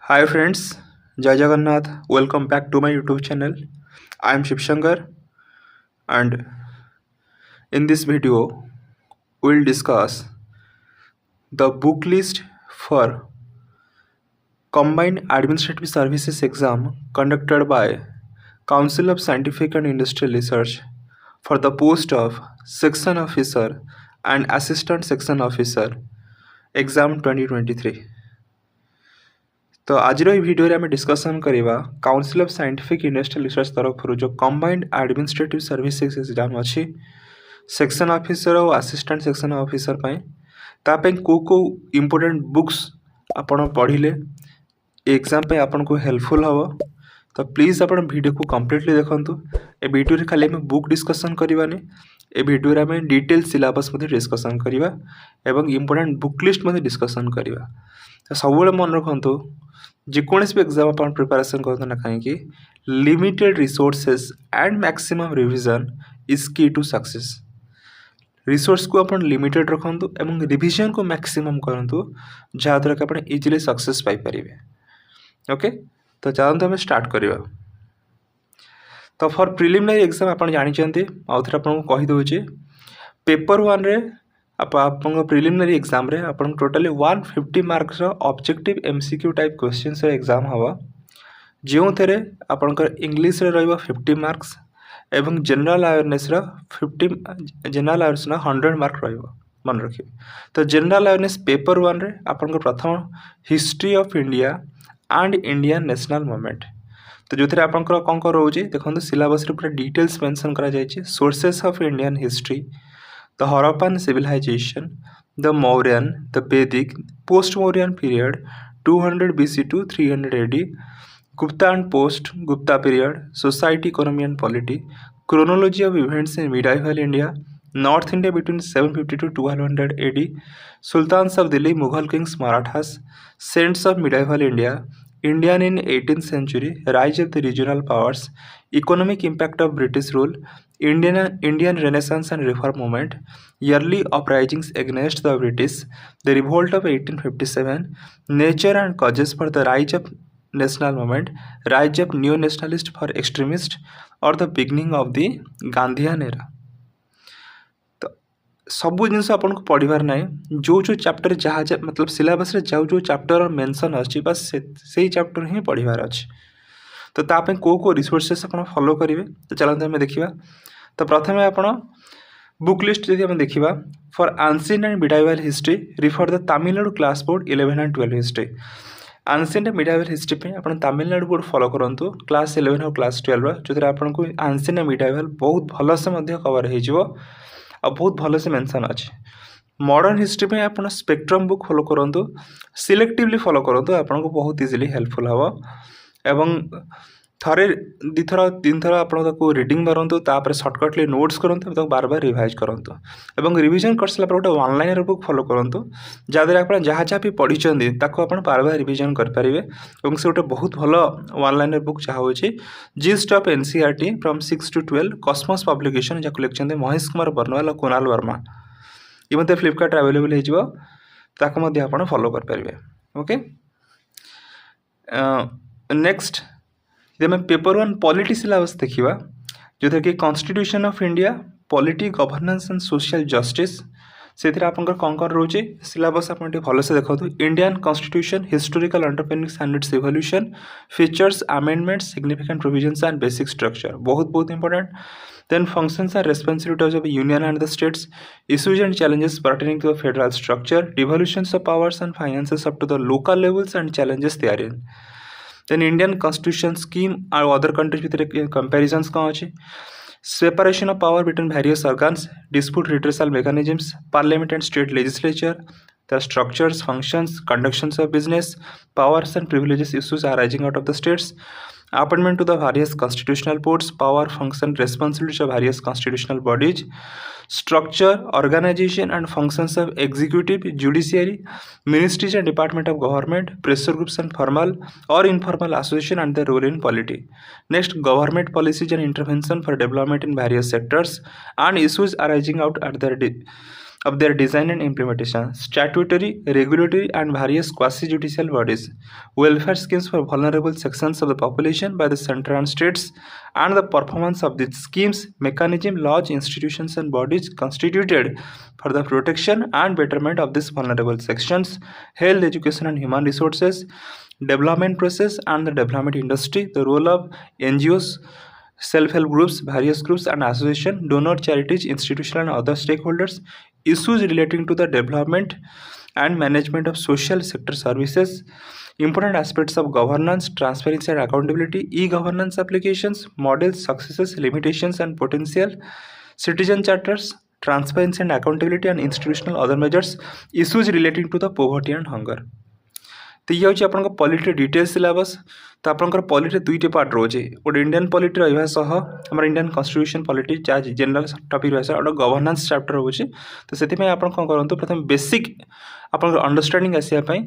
Hi friends, Jai Jagannath. Welcome back to my YouTube channel. I am Shiv Shankar, and in this video we'll discuss the book list for Combined Administrative Services exam conducted by Council of Scientific and Industrial Research for the post of Section Officer and Assistant Section Officer exam 2023. तो आज video आम discussion करवा council of scientific industrial research तरफ जो combined administrative services exam अच्छी section officer और assistant section officer ताप को इम्पोर्टेंट बुक्स आपण पढ़ले एग्जाम आपन को हेल्पफुल हम तो प्लीज आप वीडियो को कंप्लीटली देखु ए वीडियो खाली आम बुक डिस्कसन करवानी ए वीडियो आम डिटेल सिलेबस डिस्कसन करवा एवं इम्पोर्टेंट बुक लिस्ट डिस्कसन करवा तो सब मन रखु जेकोसी भी एग्जाम आप प्रिपरेशन करते ना कहीं limited resources and maximum revision is की टू सक्सेस रिसोर्स को आप लिमिटेड रखु एवं रिवीजन को मैक्सिमम करूँ जहाँद्वारा कि आप इजिली सक्सेस पाइपर। ओके तो चलते आम स्टार्ट करवा। तो फॉर प्रिलिमिनरी एग्जाम आप जानते आउ थे आपको कहीदे पेपर वन रे आप प्रिलिमिनरी एग्जाम रे आप totally 150 marks objective MCQ type question exam हम जो थे आपंकर इंग्लिश रे रहिबा 50 मार्क्स एवं जनरल अवेयरनेस 100 मार्क रहिबा मन रखिए। तो जनरल अवेयरनेस पेपर वन रे आपंकर प्रथम history of India and Indian national movement तो जो थे आपंकर कौन कौन रोचे देखो सिलेबस पूरा डिटेल्स मेंशन करा जायछि sources of Indian history the Harappan civilization, the Mauryan, the Vedic, post-Mauryan period, 200 BC to 300 AD, Gupta and post-Gupta period, society, economy and polity, chronology of events in medieval India, North India between 750 to 1200 AD, Sultans of Delhi, Mughal kings, Marathas, saints of medieval India, Indian in 18th century, rise of the regional powers, economic impact of British rule, Indian Renaissance and Reform movement, yearly uprisings against the British, the revolt of 1857, nature and causes for the rise of national movement, rise of neo-nationalist for extremists, or the beginning of the Gandhian era. सबू जिन आपको पढ़ार ना जो chapter जहाँ मतलब syllabus जो chapter mention अच्छी बस से चैप्टर ही पढ़ार अच्छे। तो ताप को रिसोर्सेस आप फॉलो करेंगे तो चलते आम देखा। तो प्रथम आप बुक लिस्ट जब आम देखा for ancient and medieval history refer the Tamil Nadu class board 11 and 12 history ancient and medieval history पे आप तमिलनाडु बोर्ड फॉलो करूँ क्लास 11 और क्लास 12 जो आपको एंशिएंट एंड मिडाइवल बहुत भलसे कवर हो बहुत भल से मेंशन अच्छे। मॉडर्न हिस्ट्री में आप स्पेक्ट्रम बुक फॉलो करूँ सिलेक्टिवली फॉलो करूँ आपको बहुत इजिली हेल्पफुल हम एवं थरे दिथर तीन थर आप रीडिंग मारतु तापर सर्टकटली नोट्स करूँ बार बार रिवाइज करूँ एवं रिविजन कर सारा गोटे ऑनलाइन बुक फॉलो करूँ जहाँद्वारा आप जहाँ जहाँ भी पढ़ी आप बार बार रिविजन करेंगे और से गोटे बहुत भल ऑनलाइन बुक जहाँ हो gist of NCERT from 6 to 12 Cosmos publication जहाँ लिखते महेश कुमार बर्नवाल और कुणाल वर्मा ये मतलब फ्लिपकार्ट अवेलेबल हो फॉलो करेंगे। ओके नेक्स्ट जब पेपर वन पॉलिटी सिलेबस देखा जो कि constitution of India polity governance and social justice से आप कौन कौन रोचे सिलेबस आप भलसे देखो Indian constitution historical underpinnings and its evolution features amendments significant provisions and basic structure बहुत important. Then functions and responsibilities of union and the states issues and challenges pertaining to the federal structure डिवोल्यूशंस of powers and finances up to the local levels and challenges therein. Then Indian constitution scheme और other countries भितर comparisons कौन अच्छे separation of power between various organs, dispute redressal mechanisms, parliament and state legislature, the structures, functions, conductions of business, powers and privileges issues arising out of the states, appointment to the various constitutional boards, power, function, responsibilities of various constitutional bodies, structure, organization and functions of executive, judiciary, ministries and department of government, pressure groups and formal or informal association and their role in polity. Next, government policies and intervention for development in various sectors and issues arising out of their design and implementation, statutory, regulatory, and various quasi-judicial bodies, welfare schemes for vulnerable sections of the population by the center and states, and the performance of these schemes, mechanism, laws, institutions, and bodies constituted for the protection and betterment of these vulnerable sections, health, education, and human resources, development process, and the development industry, the role of NGOs, self-help groups, various groups and associations, donor charities, institutional and other stakeholders, issues relating to the development and management of social sector services, important aspects of governance, transparency and accountability, e-governance applications, models, successes, limitations and potential, citizen charters, transparency and accountability and institutional other measures, issues relating to the poverty and hunger. तो ये हूँ आपन polity detail syllabus. तो आपंकर polity दुईटे part रोचे, गोटे Indian polity रहा सह आम इंडियन कन्स्टिट्यूशन पॉलिटी जहाँ जनरल टॉपिक रहा गोटे गवर्नेंस चैप्टर रोचे। तो से आप करूँ प्रथम बेसिक आप अंडरस्टैंडिंग आसापी।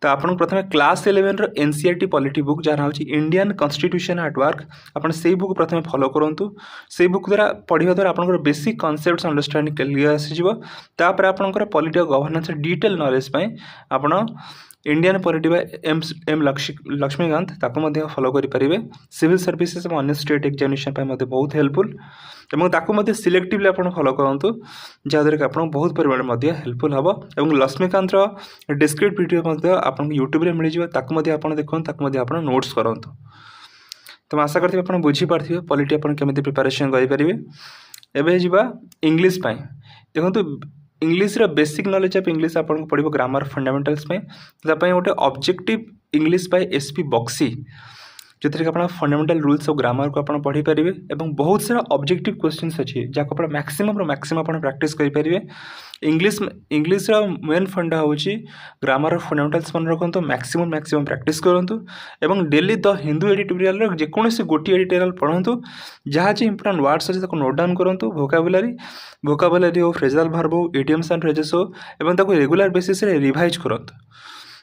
तो आपन प्रथम क्लास 11 एनसीईआरटी पॉलिटी बुक जहाँ हूँ इंडियन कन्स्टिट्यूशन एट वर्क, आपन से बुक प्रथम फॉलो करूँ। से बुक द्वारा पढ़ा द्वारा आपन बेसिक कॉन्सेप्ट्स अंडरस्टैंडिंग क्लियर आसपर आपंकर पॉलिटी गवर्नेंस डिटेल नॉलेज आपन Indian polity by M Laxmikant ताको फॉलो करेंगे। सिविल सर्विसेज और अन्य स्टेट एग्जामिनेशन बहुत हेल्पफुल और सिलेक्टिवली आप फॉलो करूँ जहाँद्वारा कि आपको बहुत परिमाण हेल्पफुल हम। और लक्ष्मीकांत डिस्क्रिप्ट वीडियो आप यूट्यूब में मिल जाए आप देखते आप नोट्स करूँ। तो मैं आशा करती आप बुझीपारे पॉलिटी आपमि प्रिपेरेसन करेंगे। एवं जावा इंग्लीश देखो English basic knowledge of English आपको पड़ो ग्रामर फंडामेंटल्स गोटे objective English by SP Bakshi जो थी आप फंडामेंटल रूल्स ऑफ ग्रामर को आप पढ़ी पारे और बहुत सारा ऑब्जेक्टिव क्वेश्चंस अच्छी जहाँ आप मैक्सिमम आप प्रैक्टिस करेंगे। इंग्लीश मेन फंडा हूँ ग्रामर फंडामेंटल्स मन रखु मैक्सिमम प्रैक्टिस करूँ और डेली द हिंदू एडिटोरियल जेकोसी गोटे एडिटोरियल पढ़ु जहाँ इंपोर्टेंट वर्ड्स अच्छे नोट डाउन करूँ। भोकाबुलारी हो, फ्रेजल वर्ब हो, इडियम्स एंड फ्रेजेस हो और रेगुलर बेसिस रिवाइज करूँ।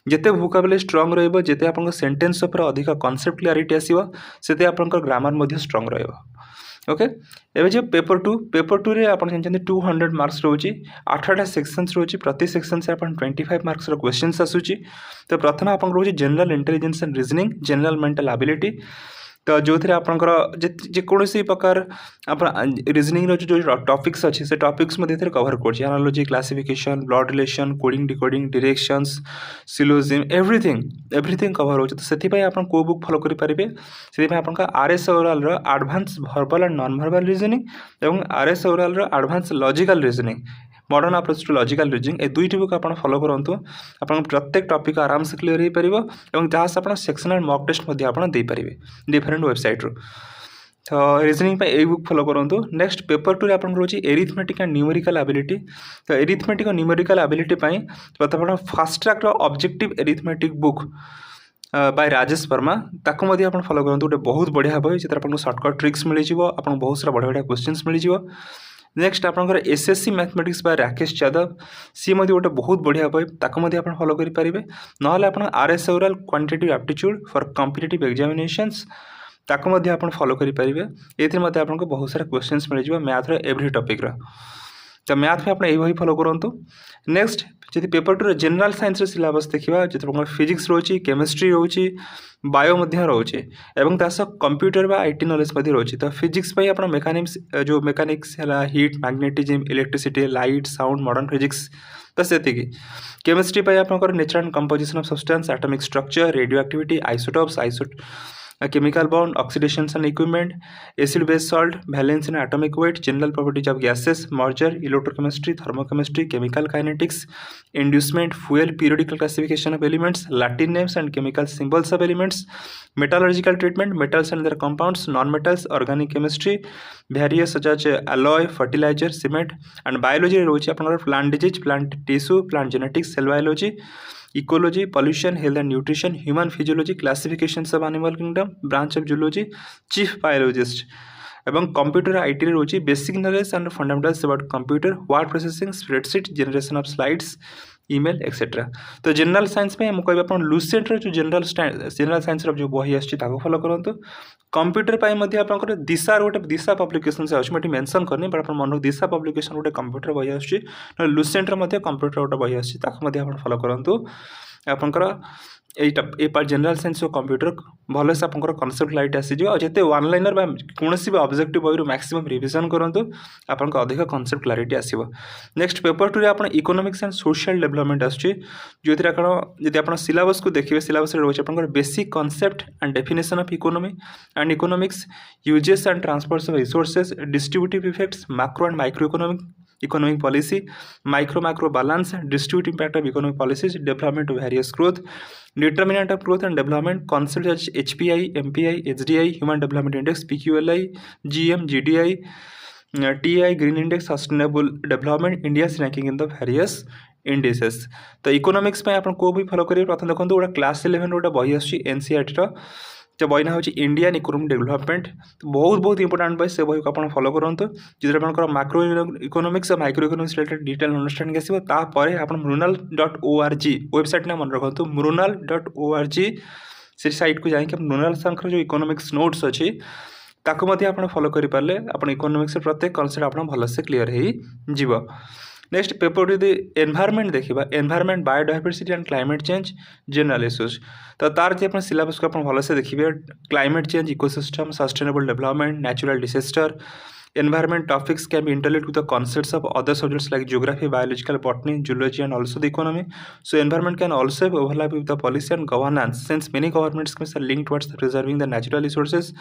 जिते भोकाबुलारी स्ट्रंग रहिबो, जिते आपन सेंटेंस ऊपर अधिक कॉन्सेप्ट क्लैरिटी आसीबो, सेते आपन ग्रामर मध्ये स्ट्रंग रहिबो। ओके एबे जे पेपर 2 रे आपन जानते 200 मार्क्स रोची, 8टा सेक्शंस रोची, प्रति सेक्शन से आपन 25 मार्क्स रो क्वेश्चंस आसुची। तो प्रथम आपन रोची general intelligence and reasoning, general mental ability. तो जो थे आपंकर जेकोसी प्रकार आप रीजनिंग जो टॉपिक्स अच्छे से टॉपिक्स थे कवर कर analogy, classification, blood relation, coding, decoding, directions, syllogism, everything cover हो। तो से आप को बुक फॉलो करेंगे से आप RS Aggarwal advance verbal and non verbal reasoning और RS Aggarwal advance logical reasoning, modern approach to logical reasoning, ए दुईटी बुक आप फॉलो करूँ। आप प्रत्येक टॉपिक आराम से क्लियर हो पार और जहाँ से आप सेक्शनल मॉक टेस्ट दे पारे डिफरेंट वेबसाइट रू। तो रीजनिंग पे बुक फॉलो करूँ। नेक्स्ट पेपर 2 आप रोचे एरिथमेटिक एंड न्यूमेरिकल एबिलिटी। तो एरिथमेटिक और न्यूमेरिकल एबिलिटी प्रथम fast track objective arithmetic book by Rajesh Verma ताको आप फॉलो करूँ। गोटे बहुत बढ़िया बही जिते आपको सर्टकट ट्रिक्स मिल जाए, आप बहुत सारा बढ़िया क्वेश्चंस मिल जाए। नेक्स्ट आपंकर SSC mathematics by Rakesh Yadav, सी गोटे बहुत बढ़िया बही ताको आप फॉलो करेंगे। ना आप RS oral quantitative aptitude for competitive examinations ताको आप फॉलो करेंगे। ये आपको बहुत सारा क्वेश्चंस मिल जाए मैथ एवरी टॉपिक रा। तो मैथ में आप वही फॉलो करूँ। नेक्स्ट जी पेपर 2 जनरल साइंस सिलेबस देखा जो फिजिक्स रोचे, केमिस्ट्री रोचे, बायो रोचे और कंप्यूटर बा आईटी नॉलेज रोचे। तो फिजिक्स आप मेकानिक्स जो मेकानिक्स है, heat, magnetism, electricity, light, sound, modern physics. तो से केमिस्ट्री आप nature and composition of substance, atomic structure, radio activity, isotopes, chemical bond, oxidations and equipment, acid base salt, valence and atomic weight, general properties of gases, merger, electrochemistry, thermochemistry, chemical kinetics, inducement, fuel, periodical classification of elements, Latin names and chemical symbols of elements, metallurgical treatment, metals and their compounds, non-metals, organic chemistry, various such as alloy, fertilizer, cement, and biology रोचे अपना plant disease, plant tissue, plant genetics, cell biology, ecology, pollution, health and nutrition, human physiology, classifications of animal kingdom, branch of zoology, chief biologist एवं computer IT रोचे basic knowledge and fundamentals about computer, word processing, spreadsheet, generation of slides, email etcetera. तो general science में मुझे कहब Lucent जो general science जो बही आसो फॉलो करूँ। कंप्यूटर पर दिशा गोटे दिशा पब्लिकेशन से अच्छे मेंशन करनी बट मन दिशा पब्लिकेशन गोटे कंप्यूटर बही आसुच्ची लुसेंट कंप्यूटर गोटे बही आसो फॉलो करूँ। आपंकर ये पार्ट जनरल साइंस और कंप्यूटर भलसे आप कनसेप्ट लाइट आसीज जिते वन लाइनर कौन भी ऑब्जेक्टिव बही मैक्सिमम रिविजन करूँ आपको अधिक कनसेप्ट क्लारिटी आसो। नेक्स्ट पेपर 2 आप इकोनॉमिक्स एंड सोशल डेवलपमेंट आसो जो जब आप सिलेबस को देखिए सिलेबस रोचे आप basic concept and definition of economy and economics uses and transfers of resources distributive effects macro and micro economic policy, macro balance, distribute impact of economic policies, development of various growth, determinant of growth and development, concepts such as HPI, MPI, HDI, Human Development Index, PQLI, GM, GDI, TI, Green Index, Sustainable Development, India's ranking in the various indices। तो economics में आप को भी follow करिए। प्रथम देखो गोटे class 11 गोटे बही आसुची एनसीईआरटी जो बही ना हूँ इंडियन इकोनॉमिक डेवलपमेंट। तो बहुत इंपोर्टेंट बही से बही को आप फॉलो करूँ जो आप मैक्रो इकोनॉमिक्स और micro economics related detail understanding आसो। तापर आप mrunal.org वेबसाइट ना मन रखु mrunal.org से साइट को जाकि मृणाल सर जो इकोनॉमिक्स नोट्स अच्छी ताकू आप फॉलो करें आप इकोनॉमिक्स प्रत्येक कनसेप्ट आप भलसे क्लीयर हो। नेक्स्ट पेपर यदि एनवायरनमेंट देखा environment biodiversity and climate change general issues तो तार जो आप सिलेबस को आप भलसे देखिए climate change ecosystem sustainable development natural disaster environment topics can be interlinked with the concepts of other subjects like geography, biological, botany, zoology and also the economy. So environment can also overlap with the policy and governance since many government schemes are linked towards preserving the natural resources,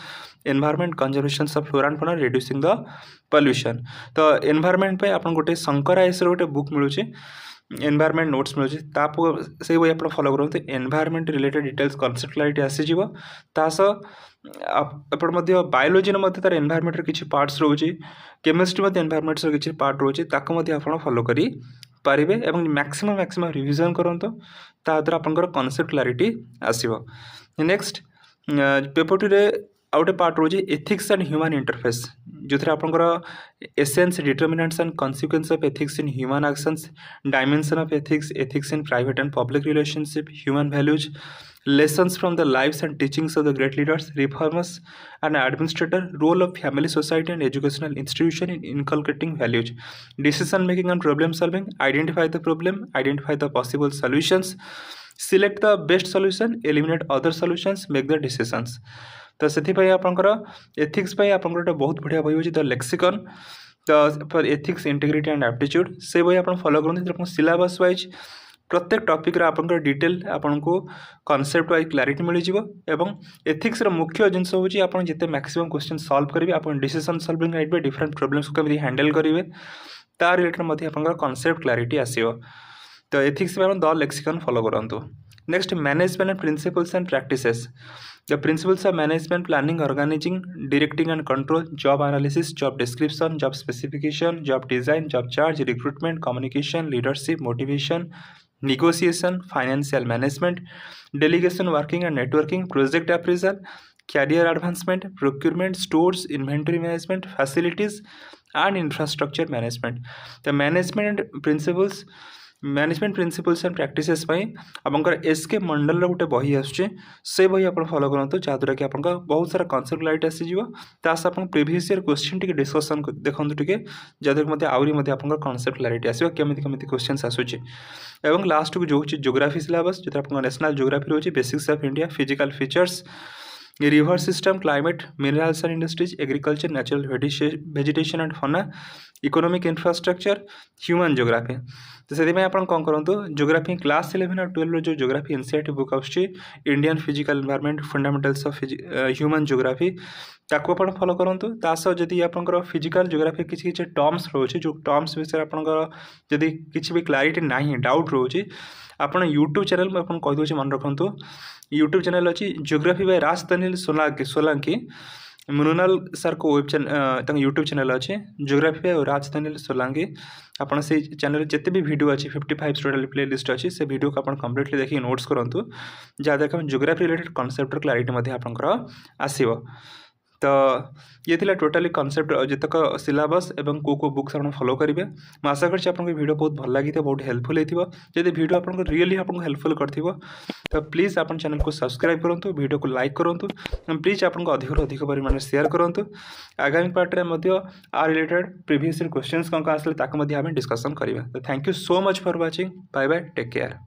environment conservation of flora and fauna, reducing the pollution। तो environment पे आपन गोटे Shankar IAS गोटे book मिलूचे environment notes मिलूँ से बही आप फॉलो करूँ environment related details concept clarity आसीज। बायोलोजी तार एनवायरनमेंट किसी पार्ट्स रोचे केमिस्ट्री एनवायरनमेंट्स किसी पार्ट रोचे आप फॉलो करी पारे और मैक्सिमम रिविजन करूँ ताद्वारा आपंकर कनसेप्ट क्लारिटी आसो। नेक्स्ट पेपर 2 रे आउटे पार्ट रोचे एथिक्स एंड ह्यूमन इंटरफेस जो थे आपंकर essence determinants and consequence of ethics in human actions, dimension of ethics, ethics in private and public relationship, human values, lessons from the lives and teachings of the great leaders, reformers and administrator, role of family, society and educational institution in inculcating values, decision making and problem solving, identify the problem, identify the possible solutions, select the best solution, eliminate other solutions, make the decisions। तो से आपंकर ethics आप बहुत बढ़िया बही हो the lexicon for ethics integrity and aptitude से बही आप फॉलो करूँ सिलेबस वाइज प्रत्येक टॉपिक आपंकर डिटेल आपन को कॉन्सेप्ट वाइज क्लारिटी मिल जाव। एथिक्स मुख्य जिनस हूँ आप जिते मैक्सिमम क्वेश्चन सॉल्व करेंगे आप decision solving light different problems को कमी हैंडल करेंगे तार रिलेटेड आप कॉन्सेप्ट क्लारिटी आसो। तो एथिक्स में द लेक्सिकन फॉलो करूँ। Next management and principles and practices the principles of management planning organising directing and control, job analysis, job description, job specification, job design, job charge, recruitment, communication, leadership, motivation, negotiation, financial management, delegation, working and networking, project appraisal, career advancement, procurement, stores, inventory management, facilities and infrastructure management। the management principles and practices आपंकर SK मंडल गोटे बही आसुचे से बही आप follow करूँ जहाँद्वारा कि आप बहुत सारा कनसेप्ट लाइट आसीज आप previous year question T discussion देखो टे जहाँद्वारा आहरी आप कनसेप्ट क्लारिटी आसो केमी क्वेश्चन आसूचे। और लास्ट को जो जियोग्राफी सिलेबस जो आप नेशनल जियोग्राफी रोचे basics of India, physical features, river system, climate, minerals and industries, agriculture, natural vegetation and fauna, economic infrastructure, human geography. तो से आप कौन करूँ जियोग्राफी क्लास 11 और 12 जो जियोग्राफी एनसीईआरटी बुक आसुची Indian physical environment fundamentals of human geography ताको आप फॉलो करूँ। तादी आपंकर फिजिकल जियोग्राफी किसी टर्म्स रोचे जो टर्म्स विषय आपंकर जदि किसी भी क्लारिटी ना डाउट रोचे आप यूट्यूब चैनल में आपको कहीदे मन रखु यूट्यूब चैनल अच्छी जियोग्राफी बाय राज तनिल सोलांकी मृणाल सर को वेब चैनल यूट्यूब चैनल अच्छे जियोग्राफी बाय राज तनिल सोलांकी आपड़ से चैनल जिते भी वीडियो अच्छी 55 टोटल प्ले लिस्ट अच्छी से वीडियो को आप कंप्लीटली देखिए नोट्स करूँ जहाँ देखा जियोग्राफी रिलेटेड कॉन्सेप्ट क्लारिटी आपंकर आसो। तो ये थिला टोटाली कॉन्सेप्ट जितक सिलेबस एवं को बुक्स आप फॉलो करेंगे। मैं आशा करछि आपको वीडियो बहुत भल लगी बहुत हेल्पफुल होइथिबो। जदि वीडियो आपको रियली आपको हेल्पफुल करथिबो तो प्लीज़ अपन चैनल को सब्सक्राइब करूँ, वीडियो को लाइक करूँ, प्लीज़ आपको अधिक परिमाण शेयर करूँ। आगामी पार्ट में आ रिलेटेड प्रीवियस क्वेश्चंस कौन आसले ताको डिस्कसन करिबा। तो thank you so much for watching. Bye bye, take care.